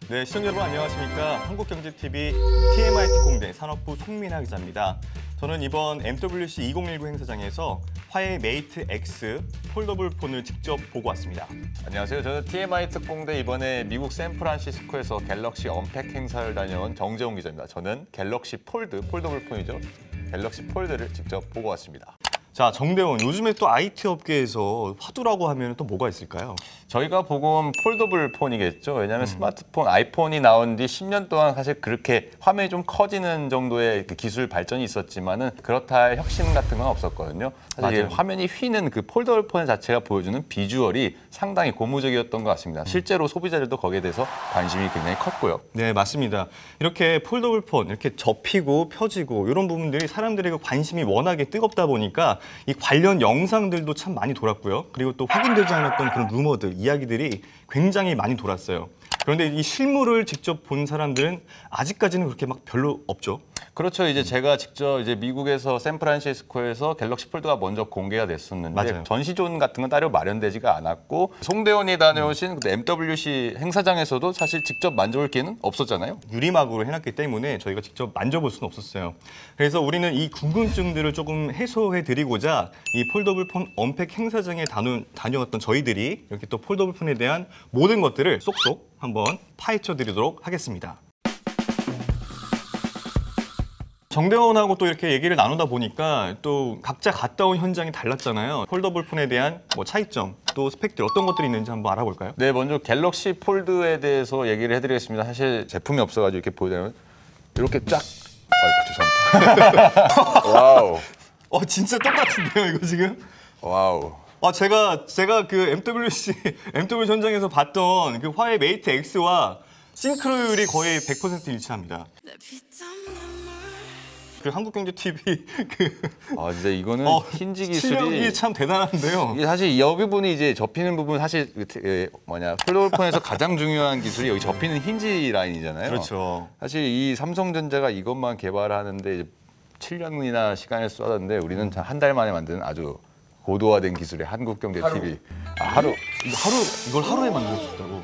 네, 시청자 여러분 안녕하십니까? 한국경제TV TMI 특공대 산업부 송민아 기자입니다. 저는 이번 MWC 2019 행사장에서 화웨이 메이트 X 폴더블 폰을 직접 보고 왔습니다. 안녕하세요. 저는 TMI 특공대 이번에 미국 샌프란시스코에서 갤럭시 언팩 행사를 다녀온 정재홍 기자입니다. 저는 갤럭시 폴더블 폰이죠. 갤럭시 폴드를 직접 보고 왔습니다. 자, 정대원, 요즘에 또 IT 업계에서 화두라고 하면 또 뭐가 있을까요? 저희가 보고 온 폴더블 폰이겠죠. 왜냐하면 스마트폰, 아이폰이 나온 뒤 10년 동안 사실 그렇게 화면이 좀 커지는 정도의 그 기술 발전이 있었지만은 그렇다 할 혁신 같은 건 없었거든요. 사실 화면이 휘는 그 폴더블 폰 자체가 보여주는 비주얼이 상당히 고무적이었던 것 같습니다. 실제로 소비자들도 거기에 대해서 관심이 굉장히 컸고요. 네, 맞습니다. 이렇게 폴더블 폰, 이렇게 접히고 펴지고 이런 부분들이 사람들에게 관심이 워낙에 뜨겁다 보니까 이 관련 영상들도 참 많이 돌았고요. 그리고 또 확인되지 않았던 그런 루머들, 이야기들이 굉장히 많이 돌았어요. 그런데 이 실물을 직접 본 사람들은 아직까지는 그렇게 막 별로 없죠. 그렇죠. 이제 제가 직접 이제 미국에서 샌프란시스코에서 갤럭시 폴드가 먼저 공개가 됐었는데 맞아요. 전시존 같은 건 따로 마련되지가 않았고 송대원이 다녀오신 MWC 행사장에서도 사실 직접 만져볼 기회는 없었잖아요. 유리막으로 해놨기 때문에 저희가 직접 만져볼 수는 없었어요. 그래서 우리는 이 궁금증들을 조금 해소해드리고자 이 폴더블 폰 언팩 행사장에 다녀왔던 저희들이 이렇게 또 폴더블 폰에 대한 모든 것들을 쏙쏙 한번 파헤쳐드리도록 하겠습니다. 정대원하고 또 이렇게 얘기를 나누다 보니까 또 각자 갔다 온 현장이 달랐잖아요. 폴더블 폰에 대한 뭐 차이점, 또 스펙들 어떤 것들이 있는지 한번 알아볼까요? 네, 먼저 갤럭시 폴드에 대해서 얘기를 해드리겠습니다. 사실 제품이 없어가지고 이렇게 보자면 이렇게 쫙. 아이고, 죄송합니다. 와우. 진짜 똑같은데요, 이거 지금? 와우. 제가 그 MWC 현장에서 봤던 그 화웨이 메이트 X와 싱크로율이 거의 100% 일치합니다. 그 한국경제TV 진짜 이거는 힌지 실력이 기술이 참 대단한데요. 이게 사실 이 부분이 이제 접히는 부분 사실 폴더블 폰에서 가장 중요한 기술이 여기 접히는 힌지 라인이잖아요. 그렇죠. 사실 이 삼성전자가 이것만 개발하는데 이제 7년이나 시간을 쏟았는데 우리는 한 달 만에 만드는 아주 고도화된 기술의 한국경제TV. 이걸 하루에 만들 수 있다고?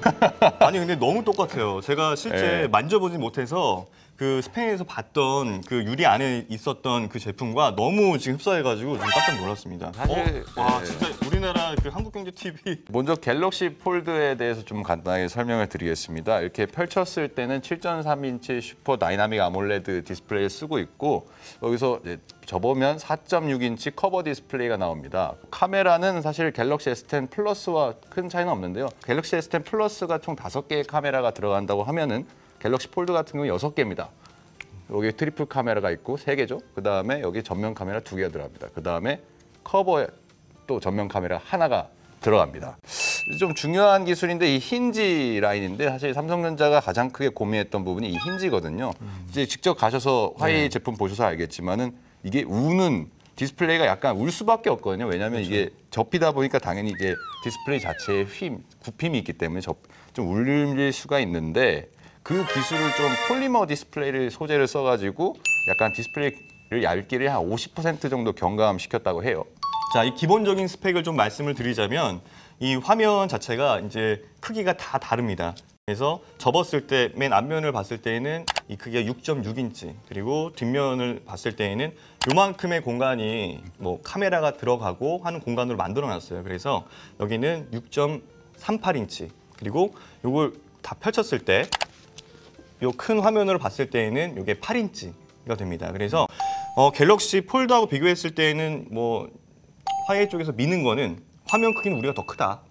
아니 근데 너무 똑같아요. 제가 실제 만져보지 못해서 그 스페인에서 봤던 그 유리 안에 있었던 그 제품과 너무 지금 흡사해가지고 좀 깜짝 놀랐습니다. 사실 진짜 우리나라 그 한국경제TV. 먼저 갤럭시 폴드에 대해서 좀 간단하게 설명을 드리겠습니다. 이렇게 펼쳤을 때는 7.3인치 슈퍼 다이나믹 아몰레드 디스플레이를 쓰고 있고 여기서 이제 접으면 4.6인치 커버 디스플레이가 나옵니다. 카메라는 사실 갤럭시 S10 플러스와 큰 차이는 없는데요. 갤럭시 S10 플러스가 총 5개의 카메라가 들어간다고 하면은 갤럭시 폴드 같은 경우는 6개입니다. 여기 트리플 카메라가 있고 3개죠. 그다음에 여기 전면 카메라 2개가 들어갑니다. 그다음에 커버에 또 전면 카메라 하나가 들어갑니다. 좀 중요한 기술인데 이 힌지 라인인데 사실 삼성전자가 가장 크게 고민했던 부분이 이 힌지거든요. 이제 직접 가셔서 화웨이 제품 보셔서 알겠지만은 이게 우는 디스플레이가 약간 울 수밖에 없거든요. 왜냐하면 이게 접히다 보니까 당연히 이게 디스플레이 자체에 굽힘이 있기 때문에 좀 울릴 수가 있는데 그 기술을 좀 폴리머 디스플레이를 소재를 써가지고 약간 디스플레이를 얇기를 한 50% 정도 경감시켰다고 해요. 자, 이 기본적인 스펙을 좀 말씀을 드리자면 이 화면 자체가 이제 크기가 다 다릅니다. 그래서 접었을 때 맨 앞면을 봤을 때에는 이 크기가 6.6인치 그리고 뒷면을 봤을 때에는 요만큼의 공간이 뭐 카메라가 들어가고 하는 공간으로 만들어 놨어요. 그래서 여기는 6.38인치 그리고 요걸 다 펼쳤을 때 요 큰 화면으로 봤을 때에는 이게 8인치가 됩니다. 그래서 갤럭시 폴드하고 비교했을 때에는 뭐 화웨이 쪽에서 미는 거는 화면 크기는 우리가 더 크다.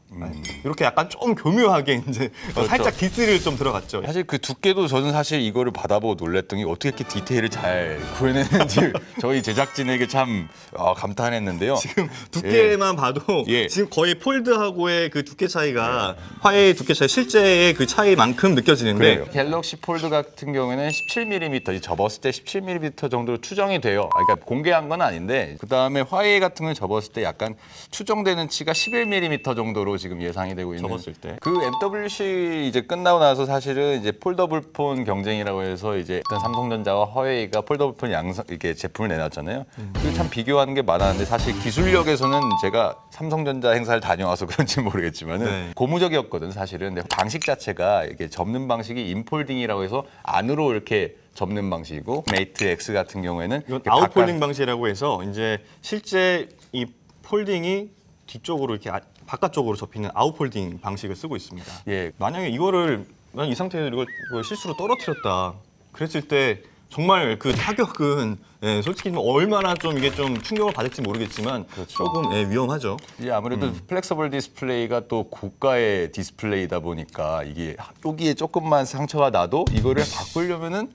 이렇게 약간 좀 교묘하게 이제 살짝 디스를 좀 들어갔죠. 사실 그 두께도 저는 사실 이거를 받아보고 놀랬던 게 어떻게 이렇게 디테일을 잘 구해내는지 저희 제작진에게 참 감탄했는데요. 지금 두께만 봐도 지금 거의 폴드하고의 그 두께 차이가 화웨이 두께 차이 실제의 그 차이만큼 느껴지는데 그래요. 갤럭시 폴드 같은 경우에는 17mm, 접었을 때 17mm 정도로 추정이 돼요. 그러니까 공개한 건 아닌데 그다음에 화웨이 같은 걸 접었을 때 약간 추정되는 치가 11mm 정도로 지금 예상이 되고 있는. 접었을 때. 그 MWC 이제 끝나고 나서 사실은 이제 폴더블 폰 경쟁이라고 해서 이제 일단 삼성전자와 화웨이가 폴더블 폰 양성 이렇게 제품을 내놨잖아요. 그 참 비교하는 게 많았는데 사실 기술력에서는 제가 삼성전자 행사를 다녀와서 그런지 모르겠지만은 네. 고무적이었거든 사실은. 근데 방식 자체가 이게 접는 방식이 인폴딩이라고 해서 안으로 이렇게 접는 방식이고 메이트 X 같은 경우에는 이건 이렇게 아웃폴딩 방식이라고 해서 이제 실제 이 폴딩이 뒤쪽으로 이렇게 바깥쪽으로 접히는 아웃폴딩 방식을 쓰고 있습니다. 예. 만약에 이거를 난 이 상태에서 이걸 실수로 떨어뜨렸다 그랬을 때 정말 그 타격은 예, 솔직히 뭐 얼마나 좀 이게 좀 충격을 받을지 모르겠지만 그렇죠. 조금 예, 위험하죠. 이게 아무래도 플렉서블 디스플레이가 또 고가의 디스플레이다 보니까 이게 여기에 조금만 상처가 나도 이거를 바꾸려면은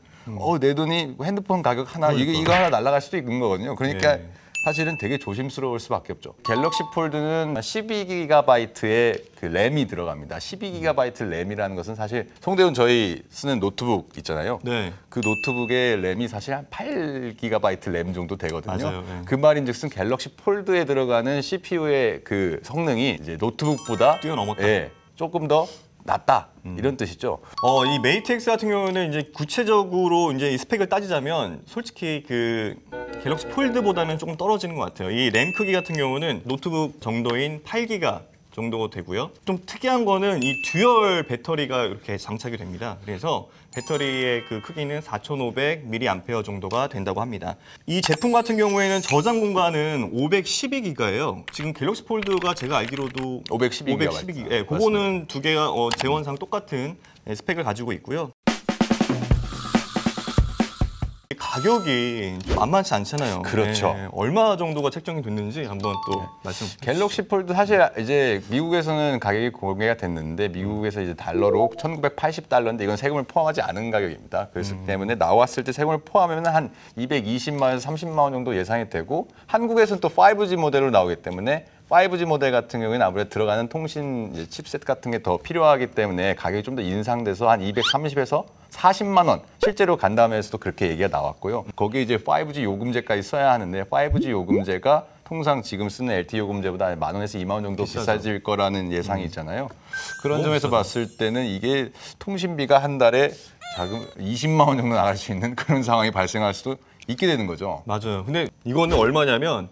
내 돈이 핸드폰 가격 하나 이거 하나 날아갈 수도 있는 거거든요. 그러니까 네. 사실은 되게 조심스러울 수밖에 없죠. 갤럭시 폴드는 12GB의 그 램이 들어갑니다. 12GB 램이라는 것은 사실 송대훈 저희 쓰는 노트북 있잖아요. 네. 그 노트북의 램이 사실 한 8GB 램 정도 되거든요. 맞아요. 네. 그 말인즉슨 갤럭시 폴드에 들어가는 CPU의 그 성능이 이제 노트북보다 뛰어넘었다. 예, 조금 더 낫다 이런 뜻이죠. 이 메이트 X 같은 경우는 이제 구체적으로 이제 이 스펙을 따지자면 솔직히 그 갤럭시 폴드보다는 조금 떨어지는 것 같아요. 이 램 크기 같은 경우는 노트북 정도인 8기가 정도 되고요. 좀 특이한 거는 이 듀얼 배터리가 이렇게 장착이 됩니다. 그래서 배터리의 그 크기는 4,500mAh 정도가 된다고 합니다. 이 제품 같은 경우에는 저장 공간은 512기가예요. 지금 갤럭시 폴드가 제가 알기로도 512GB. 512기가. 예, 그거는 두 개가 재원상 똑같은 스펙을 가지고 있고요. 가격이 좀 만만치 않잖아요. 그렇죠. 네, 얼마 정도가 책정이 됐는지 한번 또 말씀. 갤럭시 폴드 사실 이제 미국에서는 가격이 공개가 됐는데 미국에서 이제 달러로 1,980달러인데 이건 세금을 포함하지 않은 가격입니다. 그렇기 때문에 나왔을 때 세금을 포함하면 한 220만 원에서 30만 원 정도 예상이 되고 한국에서는 또 5G 모델로 나오기 때문에 5G 모델 같은 경우에는 아무래도 들어가는 통신 이제 칩셋 같은 게 더 필요하기 때문에 가격이 좀 더 인상돼서 한 230에서 40만 원 실제로 간담회에서도 그렇게 얘기가 나왔고요. 거기에 이제 5G 요금제까지 써야 하는데 5G 요금제가 통상 지금 쓰는 LTE 요금제보다 10,000원에서 20,000원 정도 비싸질 거라는 예상이 있잖아요. 그런 점에서 봤을 때는 이게 통신비가 한 달에 자금 20만 원 정도 나갈 수 있는 그런 상황이 발생할 수도 있게 되는 거죠. 맞아요. 근데 이거는 얼마냐면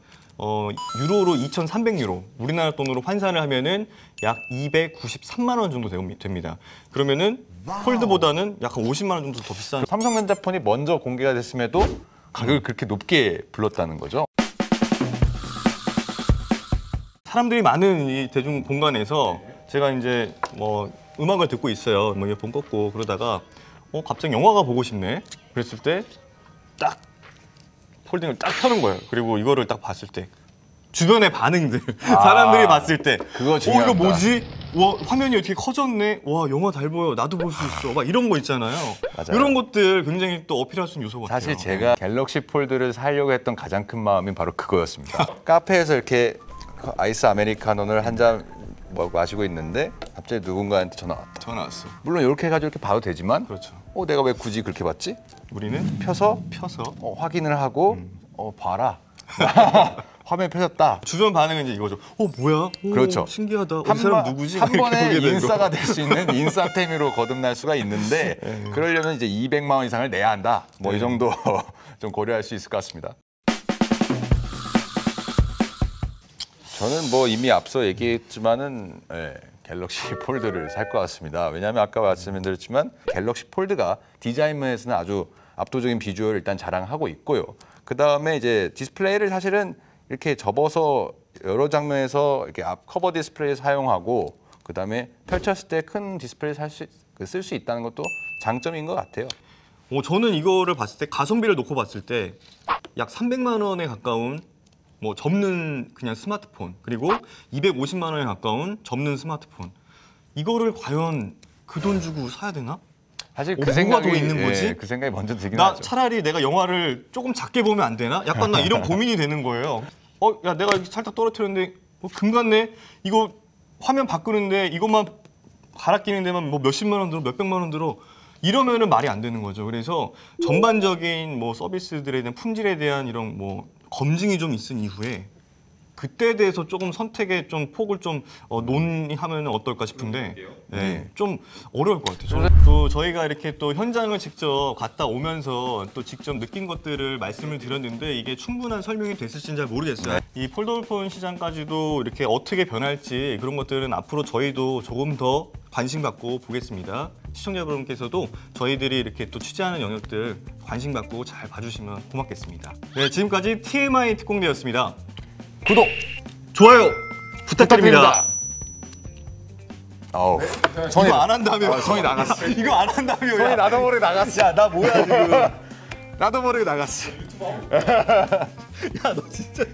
유로로 2,300유로, 우리나라 돈으로 환산을 하면은 약 293만 원 정도 됩니다. 그러면은 폴드보다는 약 한 50만 원 정도 더 비싼. 삼성전자 폰이 먼저 공개가 됐음에도 가격을 그렇게 높게 불렀다는 거죠. 사람들이 많은 이 대중 공간에서 제가 이제 뭐 음악을 듣고 있어요. 뭐 이어폰 꽂고 그러다가 갑자기 영화가 보고 싶네. 그랬을 때 딱 폴딩을 딱 펴는 거예요. 그리고 이거를 딱 봤을 때 주변의 반응들, 사람들이 봤을 때 그거 이거 중요하다. 뭐지? 와, 화면이 어떻게 커졌네? 와, 영화 잘 보여. 나도 볼 수 있어. 막 이런 거 있잖아요. 맞아요. 이런 것들 굉장히 또 어필할 수 있는 요소 같아요. 사실 제가 갤럭시 폴드를 사려고 했던 가장 큰 마음이 바로 그거였습니다. 카페에서 이렇게 아이스 아메리카노를 한 잔 마시고 있는데 갑자기 누군가한테 전화 왔다. 전화 왔어. 물론 이렇게 해가지고 이렇게 봐도 되지만 그렇죠. 내가 왜 굳이 그렇게 봤지? 우리는 펴서 펴서 확인을 하고 봐라. 화면 펴졌다. 주변 반응은 이제 이거죠. 뭐야? 그렇죠. 신기하다. 이 사람 누구지? 한 이렇게 번에 보게 되고. 인싸가 될 수 있는 인싸템으로 거듭날 수가 있는데 그러려면 이제 200만 원 이상을 내야 한다. 뭐 이 정도 좀 고려할 수 있을 것 같습니다. 저는 뭐 이미 앞서 얘기했지만은 갤럭시 폴드를 살 것 같습니다. 왜냐하면 아까 말씀드렸지만 갤럭시 폴드가 디자인면에서는 아주 압도적인 비주얼을 일단 자랑하고 있고요. 그 다음에 이제 디스플레이를 사실은 이렇게 접어서 여러 장면에서 이렇게 앞 커버 디스플레이 사용하고 그 다음에 펼쳤을 때 큰 디스플레이 쓸 수 있다는 것도 장점인 것 같아요. 저는 이거를 봤을 때 가성비를 놓고 봤을 때 약 300만 원에 가까운 뭐 접는 그냥 스마트폰 그리고 250만 원에 가까운 접는 스마트폰 이거를 과연 그 돈 주고 사야 되나? 사실 뭐가 더 있는 거지? 그 생각이 먼저 들긴 나 하죠. 차라리 내가 영화를 조금 작게 보면 안 되나? 약간 나 이런 고민이 되는 거예요. 야 내가 이렇게 살짝 떨어뜨렸는데 금 같네? 이거 화면 바꾸는데 이것만 갈아 끼는 데만 뭐 몇십만 원 들어 몇백만 원 들어 이러면은 말이 안 되는 거죠. 그래서 전반적인 뭐 서비스들에 대한 품질에 대한 이런 뭐 검증이 좀 있은 이후에 그때에 대해서 조금 선택의 좀 폭을 좀 논의하면 어떨까 싶은데 네, 좀 어려울 것 같아요. 또 저희가 이렇게 또 현장을 직접 갔다 오면서 또 직접 느낀 것들을 말씀을 드렸는데 이게 충분한 설명이 됐을지는 잘 모르겠어요. 이 폴더블폰 시장까지도 이렇게 어떻게 변할지 그런 것들은 앞으로 저희도 조금 더 관심 갖고 보겠습니다. 시청자 여러분께서도 저희들이 이렇게 또 취재하는 영역들 관심 갖고 잘 봐주시면 고맙겠습니다. 네, 지금까지 TMI 특공대였습니다. 구독, 좋아요 부탁드립니다. 어우, 이거 안 한다며? 손이 나갔어. 이거 안 한다며? 손이 나도 모르게 나갔어. 야, 나 뭐야 지금? 나도 모르게 나갔어. 야, 너 진짜.